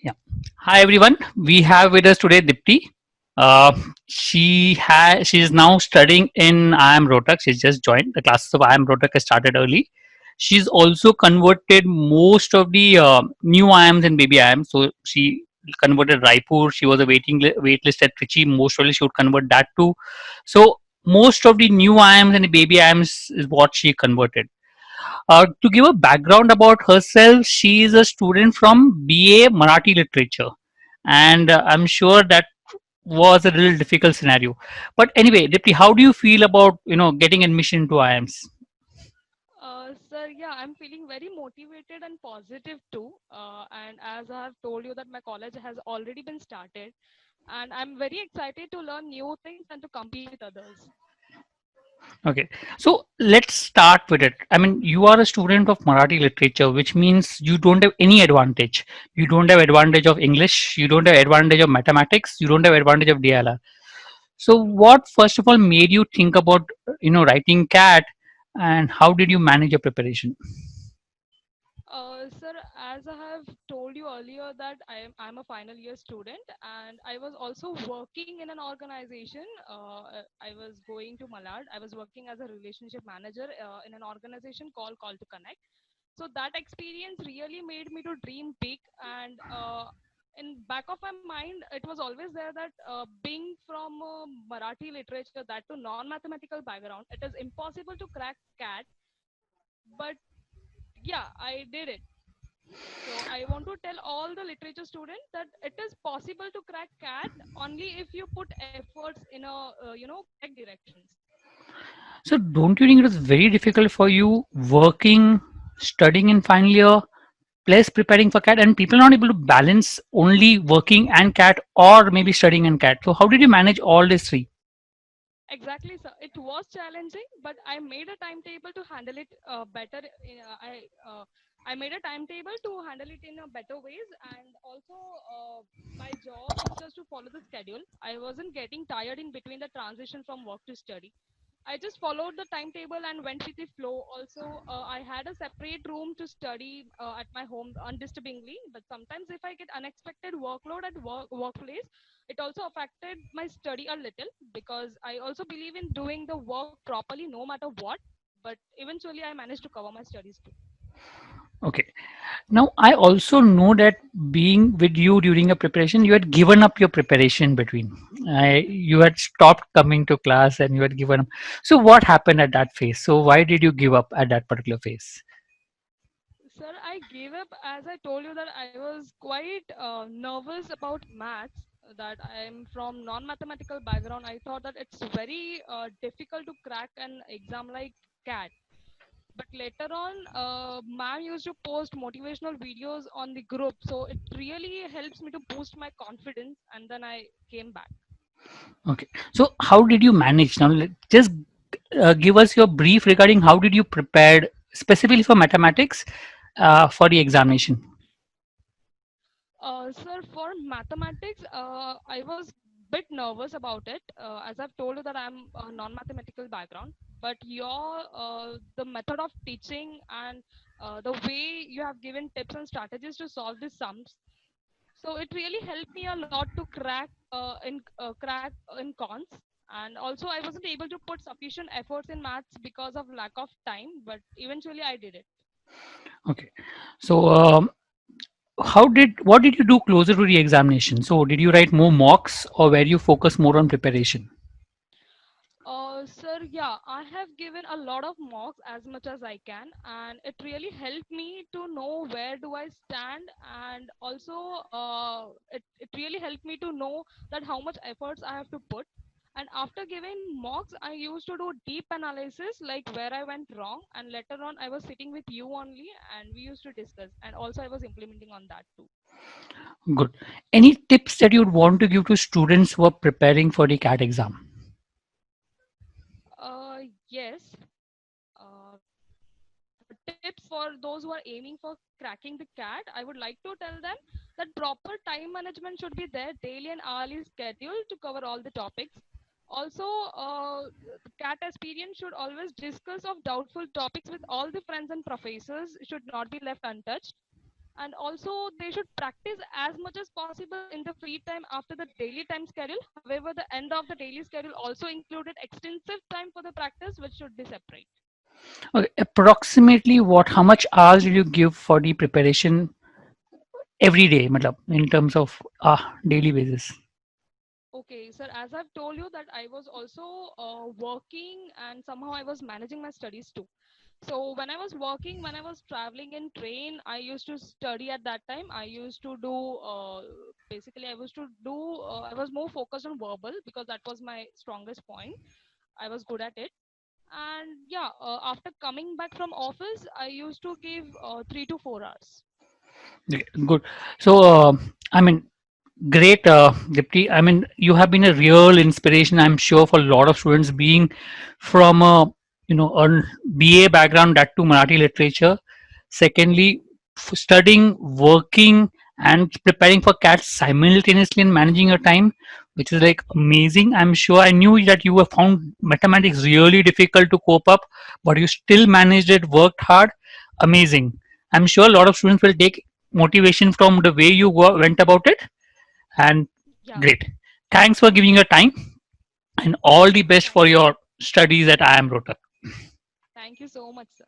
Yeah. Hi everyone. We have with us today Dipti. She is now studying in IIM Rohtak. She's just joined the classes of IIM Rohtak has started early. She's also converted most of the new IIMs and baby IIMs. So she converted Raipur. She was a wait list at Trichy. Most probably she would convert that too. So most of the new IIMs and the baby IIMs is what she converted. To give a background about herself, she is a student from BA Marathi Literature, and I'm sure that was a little difficult scenario. But anyway, Dipti, how do you feel about getting admission to IIMs? Sir, yeah, I'm feeling very motivated and positive too. And as I have told you that my college has already been started, and I'm very excited to learn new things and to compete with others. Okay, so let's start with it. I mean, you are a student of Marathi literature, which means you don't have any advantage. You don't have advantage of English. You don't have advantage of mathematics. You don't have advantage of DLR. So, what first of all made you think about writing CAT, and how did you manage your preparation? Sir, as I have told you earlier that I'm a final year student and I was also working in an organization. I was going to Malad. I was working as a relationship manager in an organization called Call to Connect. So that experience really made me to dream big, and in back of my mind it was always there that being from Marathi literature, that to non-mathematical background, it is impossible to crack CAT. But yeah, I did it. So I want to tell all the literature students that it is possible to crack CAT only if you put efforts in a correct directions. So, don't you think it was very difficult for you working, studying in final year, plus preparing for CAT, and people are not able to balance only working and CAT or maybe studying and CAT? So, how did you manage all these three? Exactly, sir. It was challenging, but I made a timetable to handle it better. I made a timetable to handle it in a better ways, and also my job is just to follow the schedule. I wasn't getting tired in between the transition from work to study. I just followed the timetable and went with the flow. Also, I had a separate room to study at my home undisturbingly. But sometimes, if I get unexpected workload at workplace, it also affected my study a little because I also believe in doing the work properly no matter what. But eventually, I managed to cover my studies too. Okay. Now, I also know that being with you during a preparation, you had given up your preparation between. You had stopped coming to class and you had given up. So, what happened at that phase? So, why did you give up at that particular phase? Sir, I gave up as I told you that I was quite nervous about maths. That I'm from non-mathematical background. I thought that it's very difficult to crack an exam like CAT. But later on, ma'am used to post motivational videos on the group, so it really helps me to boost my confidence. And then I came back. Okay. So, how did you manage? Now, just give us your brief regarding how did you prepare specifically for mathematics for the examination. Sir, for mathematics, I was bit nervous about it. As I've told you that I'm a non-mathematical background, but the method of teaching and the way you have given tips and strategies to solve the sums, so it really helped me a lot to crack in cons. And also, I wasn't able to put sufficient efforts in maths because of lack of time, but eventually I did it. Okay. So, what did you do closer to the examination? So, did you write more mocks or were you focused more on preparation? Sir, yeah, I have given a lot of mocks as much as I can, and it really helped me to know where do I stand, and also it really helped me to know that how much efforts I have to put. And after giving mocks, I used to do deep analysis, like where I went wrong, and later on I was sitting with you only, and we used to discuss, and also I was implementing on that too. Good. Any tips that you'd want to give to students who are preparing for the CAT exam? Yes. Uh, Tips for those who are aiming for cracking the CAT, I would like to tell them that proper time management should be there, daily and hourly schedule to cover all the topics. Also, the CAT aspirant should always discuss of doubtful topics with all the friends and professors, should not be left untouched. and also they should practice as much as possible in the free time after the daily time schedule. However, the end of the daily schedule also included extensive time for the practice, which should be separate. Okay, approximately what? How much hours did you give for the preparation every day, matlab, in terms of daily basis? Okay, sir, as I've told you that I was also working and somehow I was managing my studies too. So when I was working, when I was traveling in train, I used to study at that time. I used to do basically I was more focused on verbal because that was my strongest point. I was good at it. And yeah, after coming back from office, I used to give 3 to 4 hours. Okay, good. So, I mean, great, Dipti. I mean, you have been a real inspiration, I'm sure, for a lot of students being from a a BA background, that to Marathi literature. Secondly, studying, working, and preparing for CAT simultaneously and managing your time, which is like amazing. I'm sure I knew that you have found mathematics really difficult to cope up, but you still managed it, worked hard. Amazing. I'm sure a lot of students will take motivation from the way you went about it. And Yeah, great. Thanks for giving your time and all the best thank for you. your studies at IIM Rohtak. Thank you so much, sir.